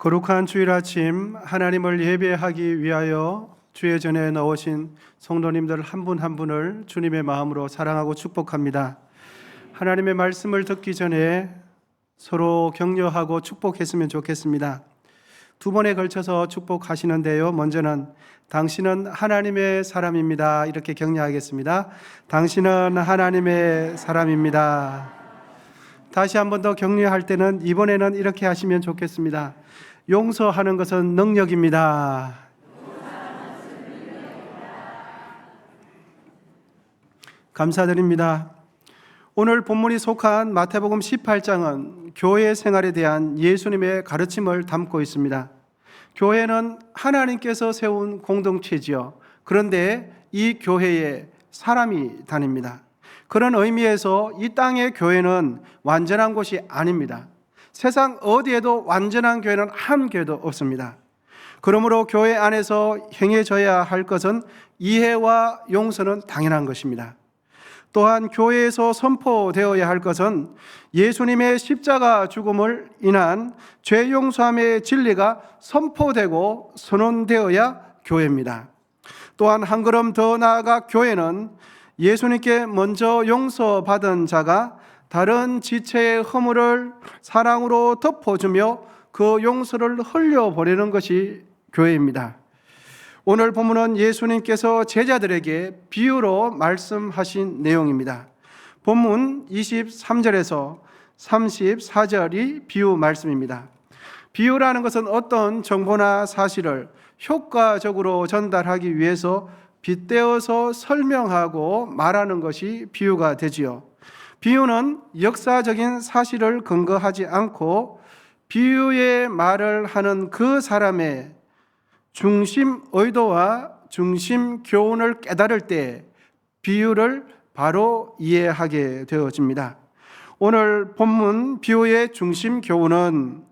거룩한 주일 아침 하나님을 예배하기 위하여 주의 전에 나오신 성도님들 한 분 한 분을 주님의 마음으로 사랑하고 축복합니다. 하나님의 말씀을 듣기 전에 서로 격려하고 축복했으면 좋겠습니다. 두 번에 걸쳐서 축복하시는데요. 먼저는 당신은 하나님의 사람입니다. 이렇게 격려하겠습니다. 당신은 하나님의 사람입니다. 다시 한 번 더 격려할 때는 이번에는 이렇게 하시면 좋겠습니다. 용서하는 것은 능력입니다. 감사드립니다. 오늘 본문이 속한 마태복음 18장은 교회 생활에 대한 예수님의 가르침을 담고 있습니다. 교회는 하나님께서 세운 공동체지요. 그런데 이 교회에 사람이 다닙니다. 그런 의미에서 이 땅의 교회는 완전한 곳이 아닙니다. 세상 어디에도 완전한 교회는 한 교회도 없습니다. 그러므로 교회 안에서 행해져야 할 것은 이해와 용서는 당연한 것입니다. 또한 교회에서 선포되어야 할 것은 예수님의 십자가 죽음을 인한 죄 용서함의 진리가 선포되고 선언되어야 교회입니다. 또한 한 걸음 더 나아가 교회는 예수님께 먼저 용서받은 자가 다른 지체의 허물을 사랑으로 덮어주며 그 용서를 흘려보내는 것이 교회입니다. 오늘 본문은 예수님께서 제자들에게 비유로 말씀하신 내용입니다. 본문 23절에서 34절이 비유 말씀입니다. 비유라는 것은 어떤 정보나 사실을 효과적으로 전달하기 위해서 빗대어서 설명하고 말하는 것이 비유가 되지요. 비유는 역사적인 사실을 근거하지 않고 비유의 말을 하는 그 사람의 중심 의도와 중심 교훈을 깨달을 때 비유를 바로 이해하게 되어집니다. 오늘 본문 비유의 중심 교훈은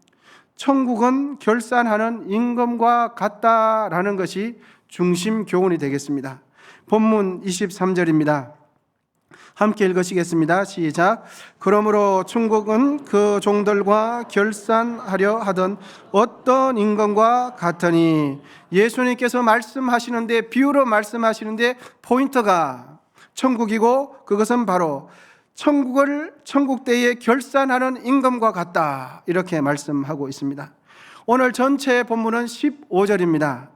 천국은 결산하는 임금과 같다라는 것이 중심 교훈이 되겠습니다. 본문 23절입니다. 함께 읽으시겠습니다. 시작. 그러므로 천국은 그 종들과 결산하려 하던 어떤 임금과 같으니, 예수님께서 말씀하시는데 비유로 말씀하시는데 포인트가 천국이고 그것은 바로 천국 때에 결산하는 임금과 같다, 이렇게 말씀하고 있습니다. 오늘 전체 본문은 15절입니다.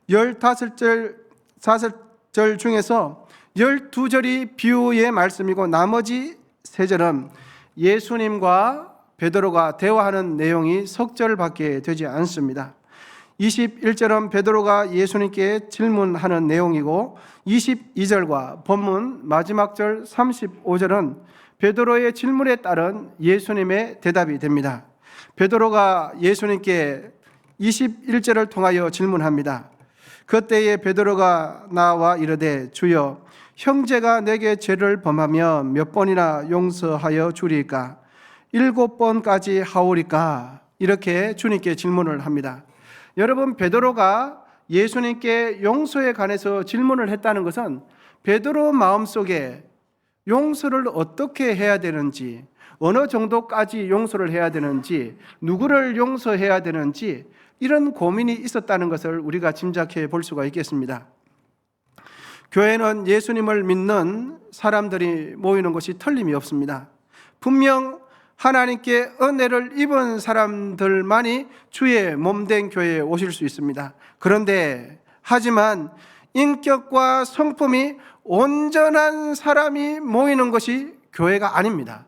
15절 중에서 12절이 비유의 말씀이고 나머지 3절은 예수님과 베드로가 대화하는 내용이 석절밖에 되지 않습니다. 21절은 베드로가 예수님께 질문하는 내용이고 22절과 본문 마지막 절 35절은 베드로의 질문에 따른 예수님의 대답이 됩니다. 베드로가 예수님께 21절을 통하여 질문합니다. 그때에 베드로가 나와 이르되 주여, 형제가 내게 죄를 범하면 몇 번이나 용서하여 주리까? 7번까지 하오리까? 이렇게 주님께 질문을 합니다. 여러분, 베드로가 예수님께 용서에 관해서 질문을 했다는 것은 베드로 마음속에 용서를 어떻게 해야 되는지, 어느 정도까지 용서를 해야 되는지, 누구를 용서해야 되는지 이런 고민이 있었다는 것을 우리가 짐작해 볼 수가 있겠습니다. 교회는 예수님을 믿는 사람들이 모이는 것이 틀림이 없습니다. 분명 하나님께 은혜를 입은 사람들만이 주의 몸된 교회에 오실 수 있습니다. 그런데 하지만 인격과 성품이 온전한 사람이 모이는 것이 교회가 아닙니다.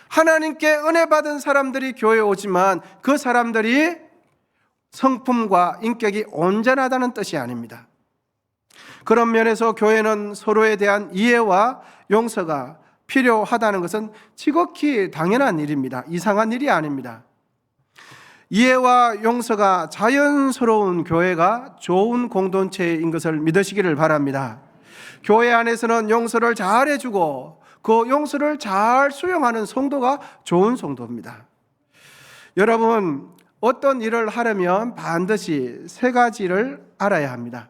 하나님께 은혜 받은 사람들이 교회에 오지만 그 사람들이 성품과 인격이 온전하다는 뜻이 아닙니다. 그런 면에서 교회는 서로에 대한 이해와 용서가 필요하다는 것은 지극히 당연한 일입니다. 이상한 일이 아닙니다. 이해와 용서가 자연스러운 교회가 좋은 공동체인 것을 믿으시기를 바랍니다. 교회 안에서는 용서를 잘 해주고 그 용서를 잘 수용하는 성도가 좋은 성도입니다. 여러분, 어떤 일을 하려면 반드시 3가지를 알아야 합니다.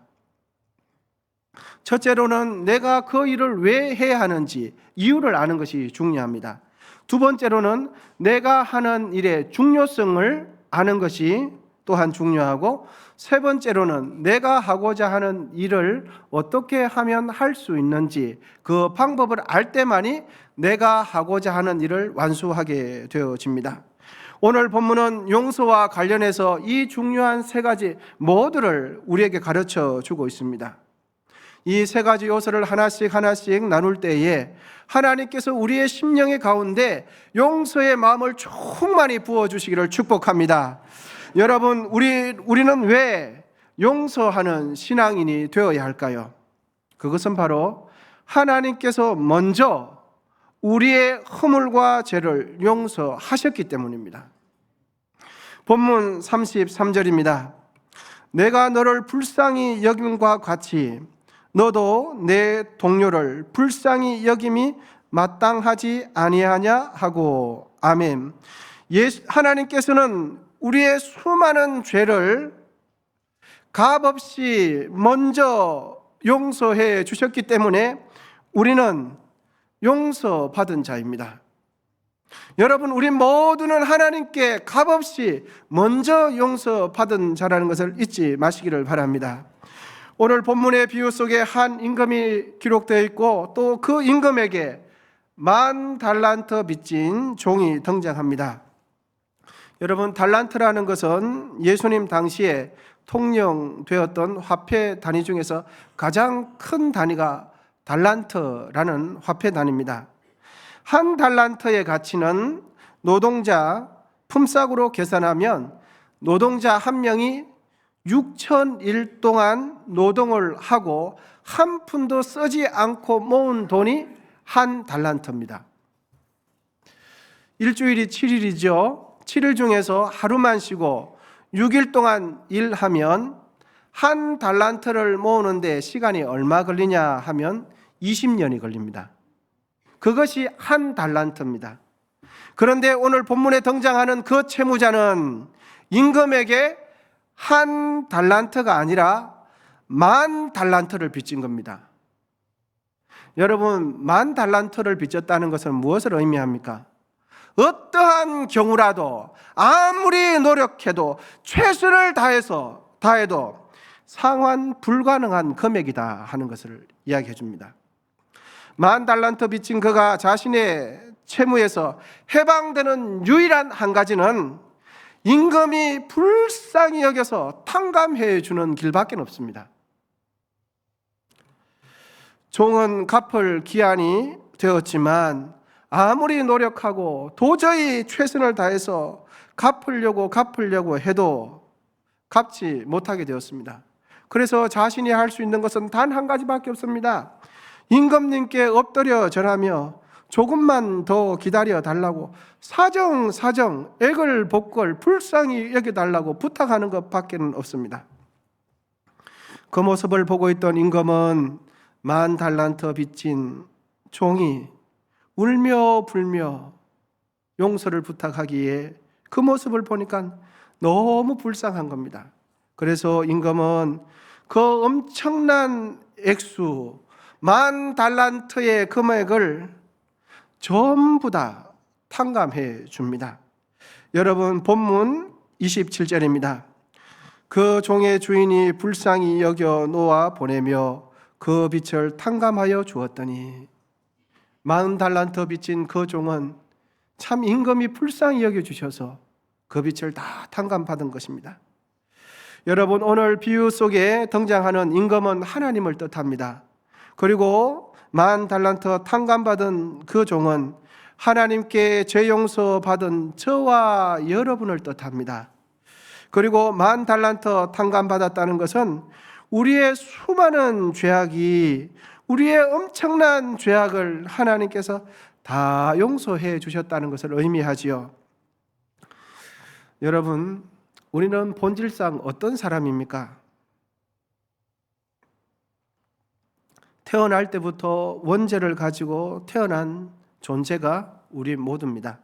첫째로는 내가 그 일을 왜 해야 하는지 이유를 아는 것이 중요합니다. 두 번째로는 내가 하는 일의 중요성을 아는 것이 또한 중요하고, 세 번째로는 내가 하고자 하는 일을 어떻게 하면 할 수 있는지 그 방법을 알 때만이 내가 하고자 하는 일을 완수하게 되어집니다. 오늘 본문은 용서와 관련해서 이 중요한 세 가지 모두를 우리에게 가르쳐 주고 있습니다. 이 세 가지 요소를 하나씩 나눌 때에 하나님께서 우리의 심령의 가운데 용서의 마음을 충만히 부어주시기를 축복합니다. 여러분, 우리는 왜 용서하는 신앙인이 되어야 할까요? 그것은 바로 하나님께서 먼저 우리의 허물과 죄를 용서하셨기 때문입니다. 본문 33절입니다. 내가 너를 불쌍히 여김과 같이 너도 내 동료를 불쌍히 여김이 마땅하지 아니하냐 하고. 아멘. 하나님께서는 우리의 수많은 죄를 값없이 먼저 용서해 주셨기 때문에 우리는 용서받은 자입니다. 여러분, 우리 모두는 하나님께 값없이 먼저 용서받은 자라는 것을 잊지 마시기를 바랍니다. 오늘 본문의 비유 속에 한 임금이 기록되어 있고, 또 그 임금에게 10,000달란트 빚진 종이 등장합니다. 여러분, 달란트라는 것은 예수님 당시에 통용되었던 화폐 단위 중에서 가장 큰 단위가 달란트라는 화폐 단위입니다. 한 달란트의 가치는 노동자 품삯으로 계산하면 노동자 한 명이 6,000일 동안 노동을 하고 한 푼도 쓰지 않고 모은 돈이 한 달란트입니다. 일주일이 7일이죠. 7일 중에서 하루만 쉬고 6일 동안 일하면 한 달란트를 모으는데 시간이 얼마 걸리냐 하면 20년이 걸립니다. 그것이 한 달란트입니다. 그런데 오늘 본문에 등장하는 그 채무자는 임금에게 한 달란트가 아니라 10,000달란트를 빚진 겁니다. 여러분, 10,000달란트를 빚졌다는 것은 무엇을 의미합니까? 어떠한 경우라도 아무리 노력해도 최선을 다해도 상환 불가능한 금액이다 하는 것을 이야기해 줍니다. 10,000달란트 빚진 그가 자신의 채무에서 해방되는 유일한 한 가지는 임금이 불쌍히 여겨서 탕감해 주는 길밖에 없습니다. 종은 갚을 기한이 되었지만 아무리 노력하고 도저히 최선을 다해서 갚으려고 해도 갚지 못하게 되었습니다. 그래서 자신이 할 수 있는 것은 단 한 가지밖에 없습니다. 임금님께 엎드려 절하며 조금만 더 기다려 달라고 사정 액을 복걸 불쌍히 여겨달라고 부탁하는 것밖에는 없습니다. 그 모습을 보고 있던 임금은 10,000달란트 빚진 종이 울며 불며 용서를 부탁하기에 그 모습을 보니까 너무 불쌍한 겁니다. 그래서 임금은 그 엄청난 액수 10,000달란트의 금액을 전부 다 탕감해 줍니다. 여러분, 본문 27절입니다. 그 종의 주인이 불쌍히 여겨 놓아 보내며 그 빚을 탕감하여 주었더니 10,000달란트 빚진 그 종은 참 임금이 불쌍히 여겨 주셔서 그 빚을 다 탕감받은 것입니다. 여러분, 오늘 비유 속에 등장하는 임금은 하나님을 뜻합니다. 그리고 10,000달란트 탕감받은 그 종은 하나님께 죄 용서받은 저와 여러분을 뜻합니다. 그리고 10,000달란트 탕감받았다는 것은 우리의 수많은 죄악이, 우리의 엄청난 죄악을 하나님께서 다 용서해 주셨다는 것을 의미하지요. 여러분, 우리는 본질상 어떤 사람입니까? 태어날 때부터 원죄를 가지고 태어난 존재가 우리 모두입니다.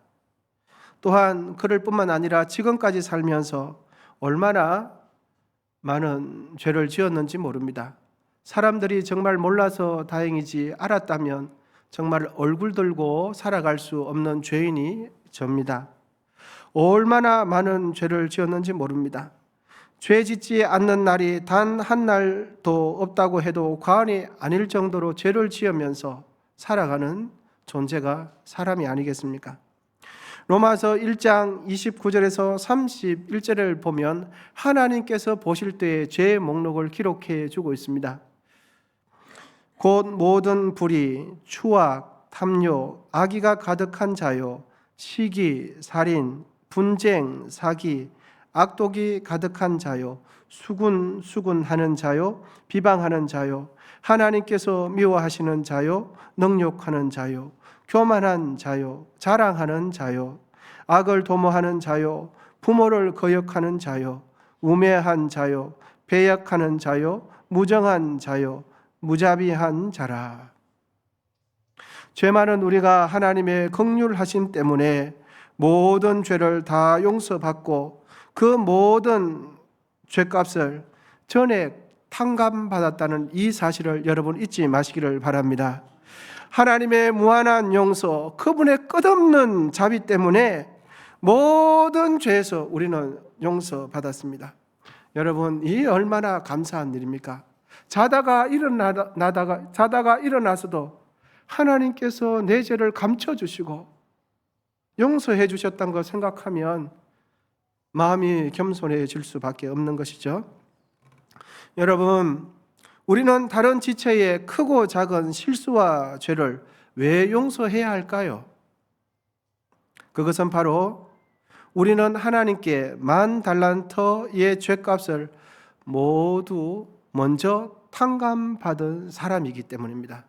또한 그럴 뿐만 아니라 지금까지 살면서 얼마나 많은 죄를 지었는지 모릅니다. 사람들이 정말 몰라서 다행이지 알았다면 정말 얼굴 들고 살아갈 수 없는 죄인이 접니다. 얼마나 많은 죄를 지었는지 모릅니다. 죄 짓지 않는 날이 단 한 날도 없다고 해도 과언이 아닐 정도로 죄를 지으면서 살아가는 존재가 사람이 아니겠습니까? 로마서 1장 29절에서 31절을 보면 하나님께서 보실 때의 죄의 목록을 기록해 주고 있습니다. 곧 모든 불의, 추악, 탐욕, 악의가 가득한 자요, 시기, 살인, 분쟁, 사기, 악독이 가득한 자요, 수군하는 자요, 비방하는 자요, 하나님께서 미워하시는 자요, 능욕하는 자요, 교만한 자요, 자랑하는 자요, 악을 도모하는 자요, 부모를 거역하는 자요, 우매한 자요, 배역하는 자요, 무정한 자요, 무자비한 자라. 죄 많은 우리가 하나님의 긍휼하심 때문에 모든 죄를 다 용서받고 그 모든 죄값을 전액 탕감받았다는 이 사실을 여러분 잊지 마시기를 바랍니다. 하나님의 무한한 용서, 그분의 끝없는 자비 때문에 모든 죄에서 우리는 용서받았습니다. 여러분, 이 얼마나 감사한 일입니까? 자다가 일어나서도 하나님께서 내 죄를 감춰주시고 용서해 주셨다는 걸 생각하면 마음이 겸손해질 수밖에 없는 것이죠. 여러분, 우리는 다른 지체의 크고 작은 실수와 죄를 왜 용서해야 할까요? 그것은 바로 우리는 하나님께 10,000달란트의 죄값을 모두 먼저 탕감받은 사람이기 때문입니다.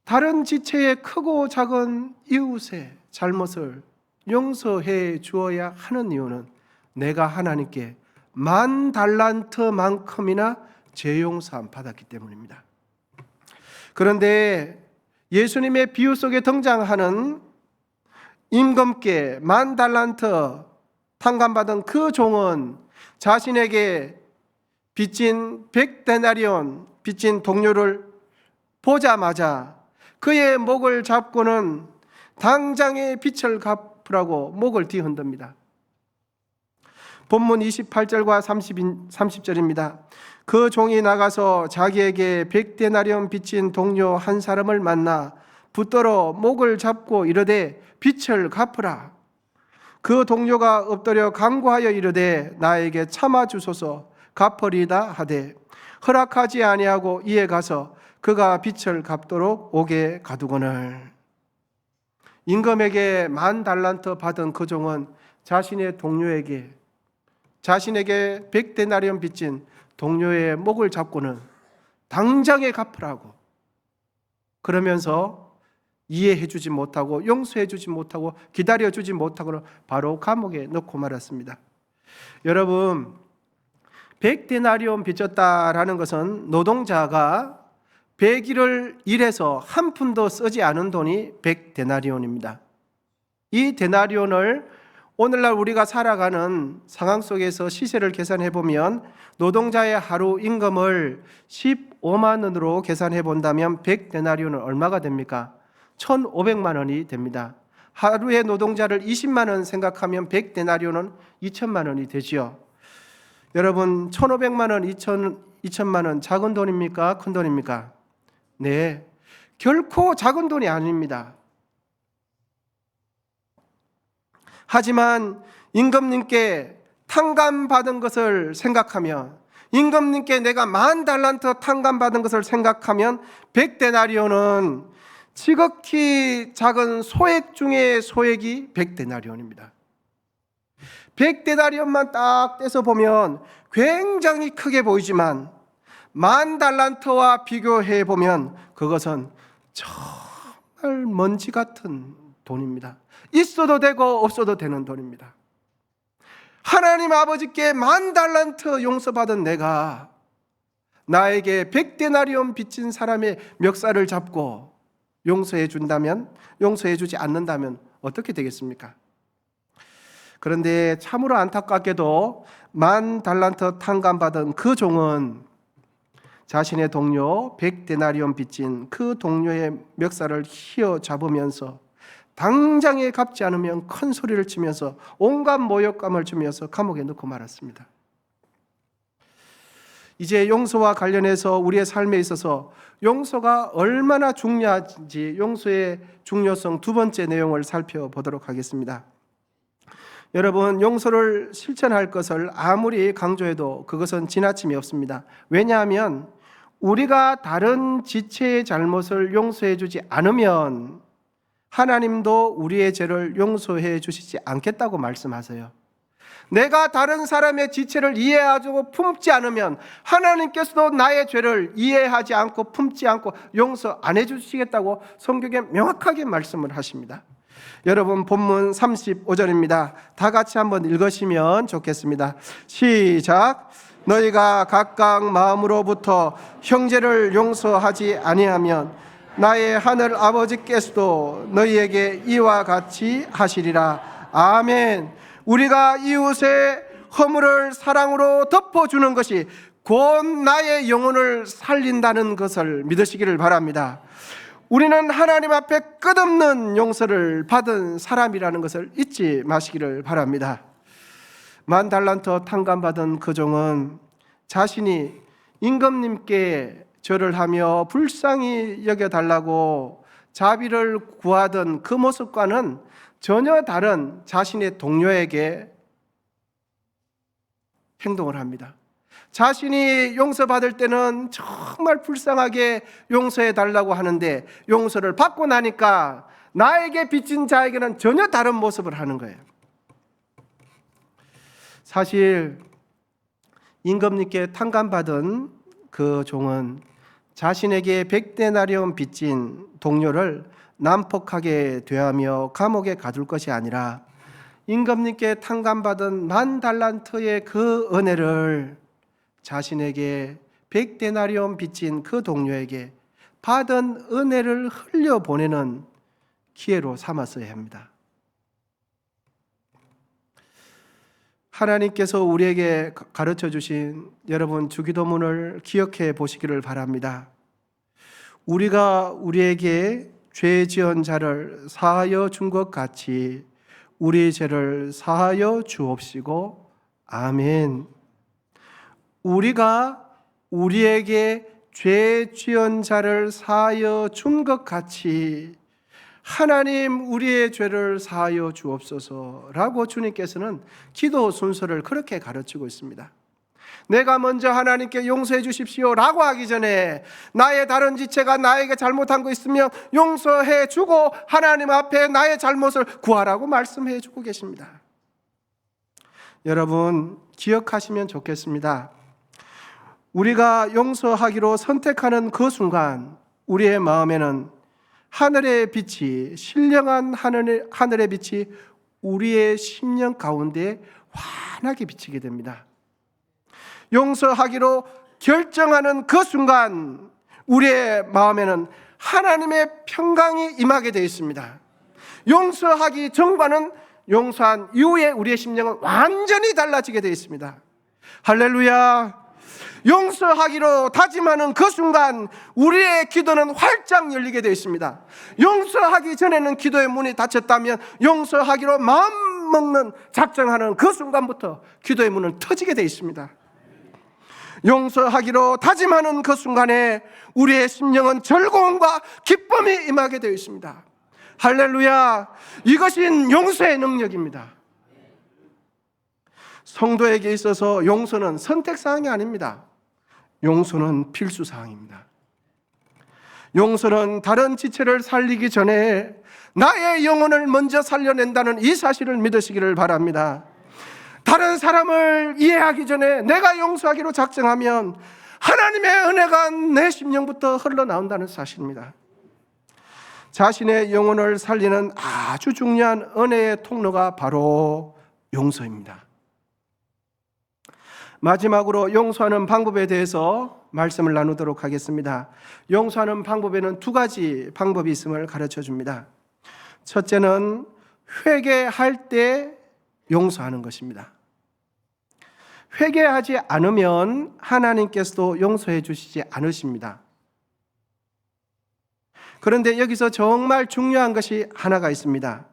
다른 지체의 크고 작은 이웃의 잘못을 용서해 주어야 하는 이유는 내가 하나님께 10,000달란트만큼이나 죄 용서 받았기 때문입니다. 그런데 예수님의 비유 속에 등장하는 임금께 10,000달란트 탕감받은 그 종은 자신에게 빚진 100데나리온 빚진 동료를 보자마자 그의 목을 잡고는 당장의 빚을 갚으라고 목을 뒤흔듭니다. 본문 28절과 30절입니다. 그 종이 나가서 자기에게 100데나리온 빚진 동료 한 사람을 만나 붙들어 목을 잡고 이르되 빚을 갚으라. 그 동료가 엎드려 간구하여 이르되 나에게 참아 주소서 갚으리다 하되 허락하지 아니하고 이에 가서 그가 빚을 갚도록 옥에 가두거늘. 임금에게 10,000달란트 받은 그 종은 자신의 동료에게 자신에게 100데나리온 빚진 동료의 목을 잡고는 당장에 갚으라고 그러면서 이해해주지 못하고 용서해주지 못하고 기다려주지 못하고 바로 감옥에 넣고 말았습니다. 여러분, 100데나리온 빚졌다라는 것은 노동자가 100일을 일해서 한 푼도 쓰지 않은 돈이 100데나리온입니다. 이 데나리온을 오늘날 우리가 살아가는 상황 속에서 시세를 계산해 보면 노동자의 하루 임금을 15만 원으로 계산해 본다면 100데나리온은 얼마가 됩니까? 1,500만 원이 됩니다. 하루에 노동자를 20만 원 생각하면 100데나리온은 2천만 원이 되지요. 여러분, 1,500만 원, 2천만 원 작은 돈입니까? 큰 돈입니까? 네, 결코 작은 돈이 아닙니다. 하지만 임금님께 탕감받은 것을 생각하면, 임금님께 내가 10,000달란트 탕감받은 것을 생각하면 100데나리온은 지극히 작은 소액 중에 소액이 100데나리온입니다. 100데나리온만 딱 떼서 보면 굉장히 크게 보이지만 10,000달란트와 비교해 보면 그것은 정말 먼지 같은 돈입니다. 있어도 되고 없어도 되는 돈입니다. 하나님 아버지께 10,000달란트 용서받은 내가 나에게 100데나리온 빚진 사람의 멱살을 잡고 용서해 준다면, 용서해 주지 않는다면 어떻게 되겠습니까? 그런데 참으로 안타깝게도 10,000달란트 탕감받은 그 종은 자신의 동료 100데나리온 빚진 그 동료의 멱살을 휘어잡으면서 당장에 갚지 않으면 큰 소리를 치면서 온갖 모욕감을 주면서 감옥에 넣고 말았습니다. 이제 용서와 관련해서 우리의 삶에 있어서 용서가 얼마나 중요한지 용서의 중요성 두 번째 내용을 살펴보도록 하겠습니다. 여러분, 용서를 실천할 것을 아무리 강조해도 그것은 지나침이 없습니다. 왜냐하면 우리가 다른 지체의 잘못을 용서해 주지 않으면 하나님도 우리의 죄를 용서해 주시지 않겠다고 말씀하세요. 내가 다른 사람의 지체를 이해하고 품지 않으면 하나님께서도 나의 죄를 이해하지 않고 품지 않고 용서 안 해주시겠다고 성경에 명확하게 말씀을 하십니다. 여러분, 본문 35절입니다. 다 같이 한번 읽으시면 좋겠습니다. 시작. 너희가 각각 마음으로부터 형제를 용서하지 아니하면 나의 하늘 아버지께서도 너희에게 이와 같이 하시리라. 아멘. 우리가 이웃의 허물을 사랑으로 덮어주는 것이 곧 나의 영혼을 살린다는 것을 믿으시기를 바랍니다. 우리는 하나님 앞에 끝없는 용서를 받은 사람이라는 것을 잊지 마시기를 바랍니다. 10,000달란트 탕감받은 그 종은 자신이 임금님께 절을 하며 불쌍히 여겨달라고 자비를 구하던 그 모습과는 전혀 다른 자신의 동료에게 행동을 합니다. 자신이 용서받을 때는 정말 불쌍하게 용서해 달라고 하는데 용서를 받고 나니까 나에게 빚진 자에게는 전혀 다른 모습을 하는 거예요. 사실 임금님께 탕감받은 그 종은 자신에게 100데나리온 빚진 동료를 난폭하게 대하며 감옥에 가둘 것이 아니라 임금님께 탕감받은 10,000달란트의 그 은혜를 자신에게 100데나리온 빚진 그 동료에게 받은 은혜를 흘려보내는 기회로 삼았어야 합니다. 하나님께서 우리에게 가르쳐 주신 여러분 주기도문을 기억해 보시기를 바랍니다. 우리가 우리에게 죄 지은 자를 사하여 준 것 같이 우리 죄를 사하여 주옵시고. 아멘. 우리가 우리에게 죄 지은 자를 사하여 준 것 같이 하나님 우리의 죄를 사하여 주옵소서라고 주님께서는 기도 순서를 그렇게 가르치고 있습니다. 내가 먼저 하나님께 용서해 주십시오 라고 하기 전에 나의 다른 지체가 나에게 잘못한 거 있으면 용서해 주고 하나님 앞에 나의 잘못을 구하라고 말씀해 주고 계십니다. 여러분, 기억하시면 좋겠습니다. 우리가 용서하기로 선택하는 그 순간 우리의 마음에는 하늘의 빛이, 신령한 하늘의 빛이 우리의 심령 가운데 환하게 비치게 됩니다. 용서하기로 결정하는 그 순간 우리의 마음에는 하나님의 평강이 임하게 되어 있습니다. 용서하기 전과는 용서한 이후에 우리의 심령은 완전히 달라지게 되어 있습니다. 할렐루야. 용서하기로 다짐하는 그 순간 우리의 기도는 활짝 열리게 되어 있습니다. 용서하기 전에는 기도의 문이 닫혔다면 용서하기로 마음먹는 작정하는 그 순간부터 기도의 문은 터지게 되어 있습니다. 용서하기로 다짐하는 그 순간에 우리의 심령은 즐거움과 기쁨이 임하게 되어 있습니다. 할렐루야. 이것이 용서의 능력입니다. 성도에게 있어서 용서는 선택사항이 아닙니다. 용서는 필수사항입니다. 용서는 다른 지체를 살리기 전에 나의 영혼을 먼저 살려낸다는 이 사실을 믿으시기를 바랍니다. 다른 사람을 이해하기 전에 내가 용서하기로 작정하면 하나님의 은혜가 내 심령부터 흘러나온다는 사실입니다. 자신의 영혼을 살리는 아주 중요한 은혜의 통로가 바로 용서입니다. 마지막으로 용서하는 방법에 대해서 말씀을 나누도록 하겠습니다. 용서하는 방법에는 두 가지 방법이 있음을 가르쳐 줍니다. 첫째는 회개할 때 용서하는 것입니다. 회개하지 않으면 하나님께서도 용서해 주시지 않으십니다. 그런데 여기서 정말 중요한 것이 하나가 있습니다.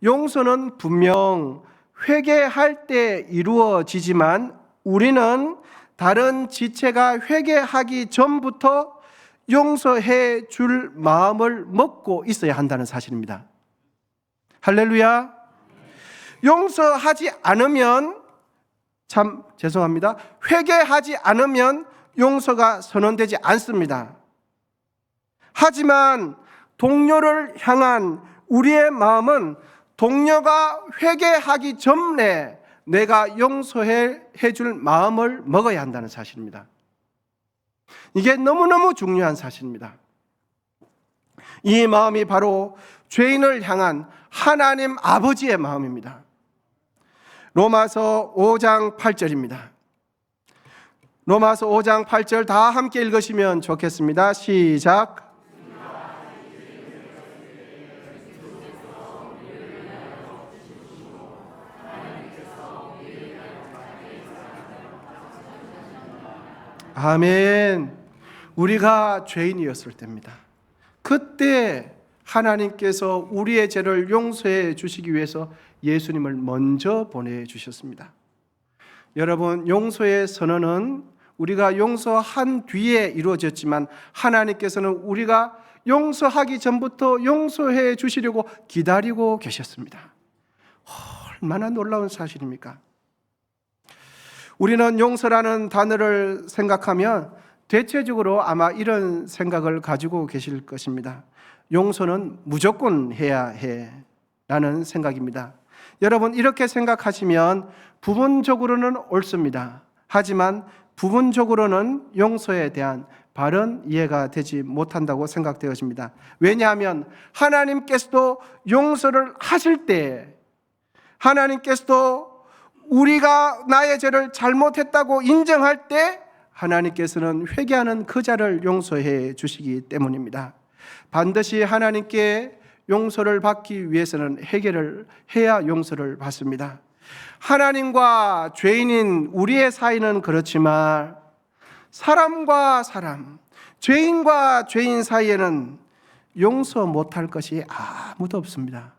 용서는 분명 회개할 때 이루어지지만 우리는 다른 지체가 회개하기 전부터 용서해 줄 마음을 먹고 있어야 한다는 사실입니다. 할렐루야. 용서하지 않으면, 참 죄송합니다, 회개하지 않으면 용서가 선언되지 않습니다. 하지만 동료를 향한 우리의 마음은 동료가 회개하기 전에 내가 용서해 줄 마음을 먹어야 한다는 사실입니다. 이게 너무너무 중요한 사실입니다. 이 마음이 바로 죄인을 향한 하나님 아버지의 마음입니다. 로마서 5장 8절입니다. 로마서 5장 8절 다 함께 읽으시면 좋겠습니다. 시작. 아멘. 우리가 죄인이었을 때입니다. 그때 하나님께서 우리의 죄를 용서해 주시기 위해서 예수님을 먼저 보내주셨습니다. 여러분, 용서의 선언은 우리가 용서한 뒤에 이루어졌지만 하나님께서는 우리가 용서하기 전부터 용서해 주시려고 기다리고 계셨습니다. 얼마나 놀라운 사실입니까? 우리는 용서라는 단어를 생각하면 대체적으로 아마 이런 생각을 가지고 계실 것입니다. 용서는 무조건 해야 해 라는 생각입니다. 여러분, 이렇게 생각하시면 부분적으로는 옳습니다. 하지만 부분적으로는 용서에 대한 바른 이해가 되지 못한다고 생각되어집니다. 왜냐하면 하나님께서도 용서를 하실 때, 하나님께서도 우리가 나의 죄를 잘못했다고 인정할 때 하나님께서는 회개하는 그 자를 용서해 주시기 때문입니다. 반드시 하나님께 용서를 받기 위해서는 회개를 해야 용서를 받습니다. 하나님과 죄인인 우리의 사이는 그렇지만 사람과 사람, 죄인과 죄인 사이에는 용서 못할 것이 아무도 없습니다.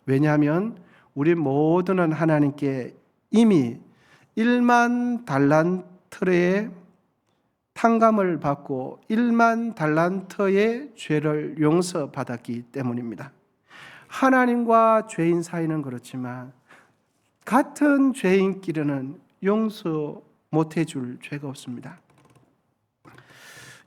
왜냐하면 우리 모두는 하나님께 이미 1만 달란트의 탕감을 받고 1만 달란트의 죄를 용서받았기 때문입니다. 하나님과 죄인 사이는 그렇지만 같은 죄인끼리는 용서 못해줄 죄가 없습니다.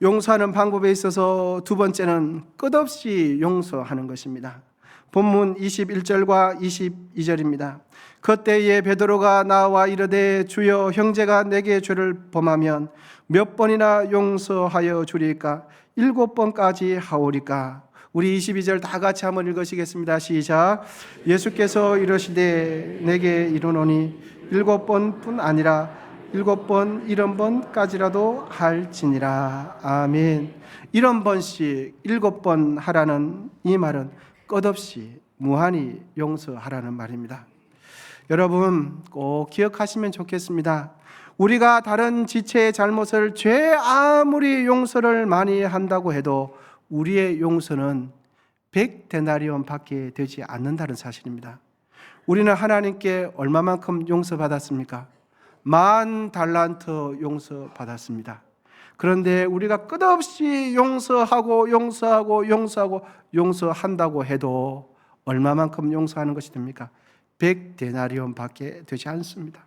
용서하는 방법에 있어서 두 번째는 끝없이 용서하는 것입니다. 본문 21절과 22절입니다. 그때에 베드로가 나와 이르되 주여, 형제가 내게 죄를 범하면 몇 번이나 용서하여 주리까? 7번까지 하오리까? 우리 22절 다 같이 한번 읽으시겠습니다. 시작. 예수께서 이르시되 내게 이르노니 7번뿐 아니라 7번 70번까지라도 할지니라. 아멘. 70번씩 7번 하라는 이 말은 끝없이 무한히 용서하라는 말입니다. 여러분, 꼭 기억하시면 좋겠습니다. 우리가 다른 지체의 잘못을 죄 아무리 용서를 많이 한다고 해도 우리의 용서는 100데나리온 밖에 되지 않는다는 사실입니다. 우리는 하나님께 얼마만큼 용서받았습니까? 10,000달란트 용서받았습니다. 그런데 우리가 끝없이 용서하고 용서한다고 해도 얼마만큼 용서하는 것이 됩니까? 100데나리온 밖에 되지 않습니다.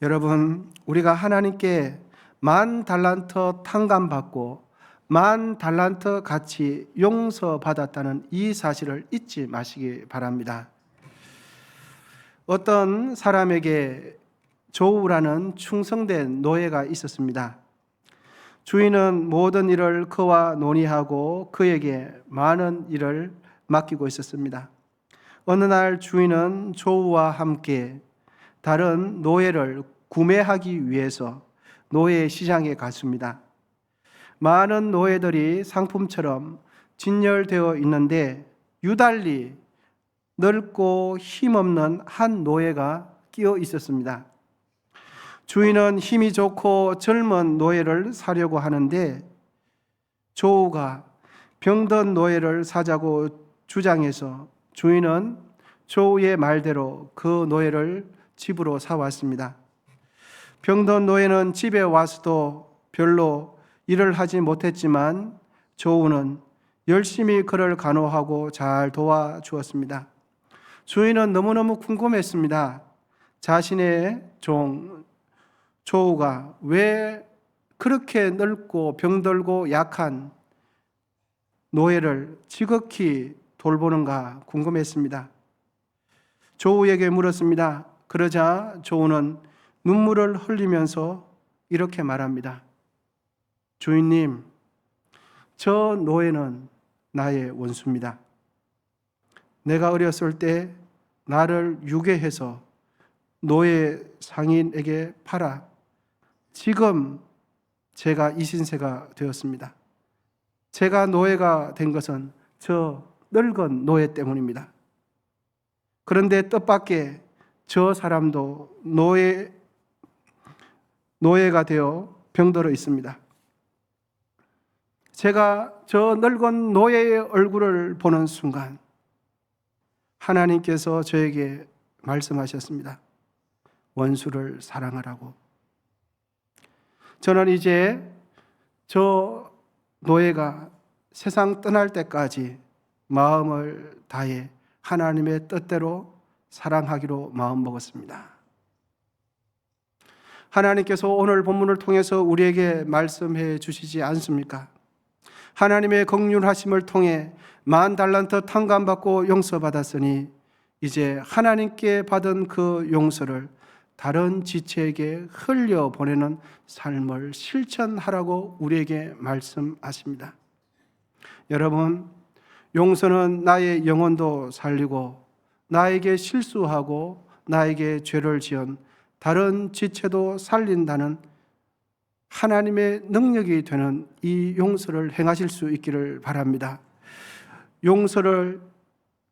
여러분, 우리가 하나님께 10,000달란트 탕감받고 10,000달란트 같이 용서받았다는 이 사실을 잊지 마시기 바랍니다. 어떤 사람에게 조우라는 충성된 노예가 있었습니다. 주인은 모든 일을 그와 논의하고 그에게 많은 일을 맡기고 있었습니다. 어느 날 주인은 조우와 함께 다른 노예를 구매하기 위해서 노예 시장에 갔습니다. 많은 노예들이 상품처럼 진열되어 있는데 유달리 넓고 힘없는 한 노예가 끼어 있었습니다. 주인은 힘이 좋고 젊은 노예를 사려고 하는데 조우가 병든 노예를 사자고 주장해서 주인은 조우의 말대로 그 노예를 집으로 사왔습니다. 병든 노예는 집에 와서도 별로 일을 하지 못했지만 조우는 열심히 그를 간호하고 잘 도와주었습니다. 주인은 너무너무 궁금했습니다. 자신의 종 조우가 왜 그렇게 늙고 병들고 약한 노예를 지극히 돌보는가 궁금했습니다. 조우에게 물었습니다. 그러자 조우는 눈물을 흘리면서 이렇게 말합니다. 주인님, 저 노예는 나의 원수입니다. 내가 어렸을 때 나를 유괴해서 노예 상인에게 팔아 지금 제가 이 신세가 되었습니다. 제가 노예가 된 것은 저 늙은 노예 때문입니다. 그런데 뜻밖의 저 사람도 노예가 되어 병들어 있습니다. 제가 저 늙은 노예의 얼굴을 보는 순간 하나님께서 저에게 말씀하셨습니다. 원수를 사랑하라고. 저는 이제 저 노예가 세상 떠날 때까지 마음을 다해 하나님의 뜻대로 사랑하기로 마음먹었습니다. 하나님께서 오늘 본문을 통해서 우리에게 말씀해 주시지 않습니까? 하나님의 긍휼하심을 통해 10,000달란트 탕감받고 용서받았으니 이제 하나님께 받은 그 용서를 다른 지체에게 흘려보내는 삶을 실천하라고 우리에게 말씀하십니다. 여러분, 용서는 나의 영혼도 살리고 나에게 실수하고 나에게 죄를 지은 다른 지체도 살린다는 하나님의 능력이 되는 이 용서를 행하실 수 있기를 바랍니다. 용서를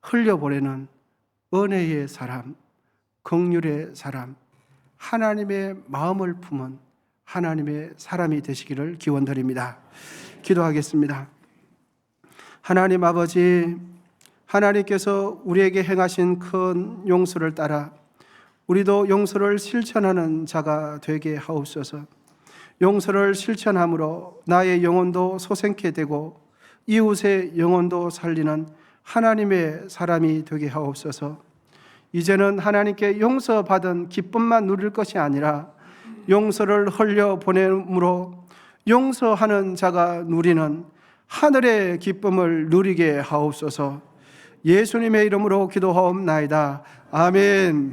흘려보내는 은혜의 사람, 긍휼의 사람, 하나님의 마음을 품은 하나님의 사람이 되시기를 기원드립니다. 기도하겠습니다. 하나님 아버지, 하나님께서 우리에게 행하신 큰 용서를 따라 우리도 용서를 실천하는 자가 되게 하옵소서. 용서를 실천함으로 나의 영혼도 소생케 되고 이웃의 영혼도 살리는 하나님의 사람이 되게 하옵소서. 이제는 하나님께 용서받은 기쁨만 누릴 것이 아니라 용서를 흘려보냄으로 용서하는 자가 누리는 하늘의 기쁨을 누리게 하옵소서. 예수님의 이름으로 기도하옵나이다. 아멘.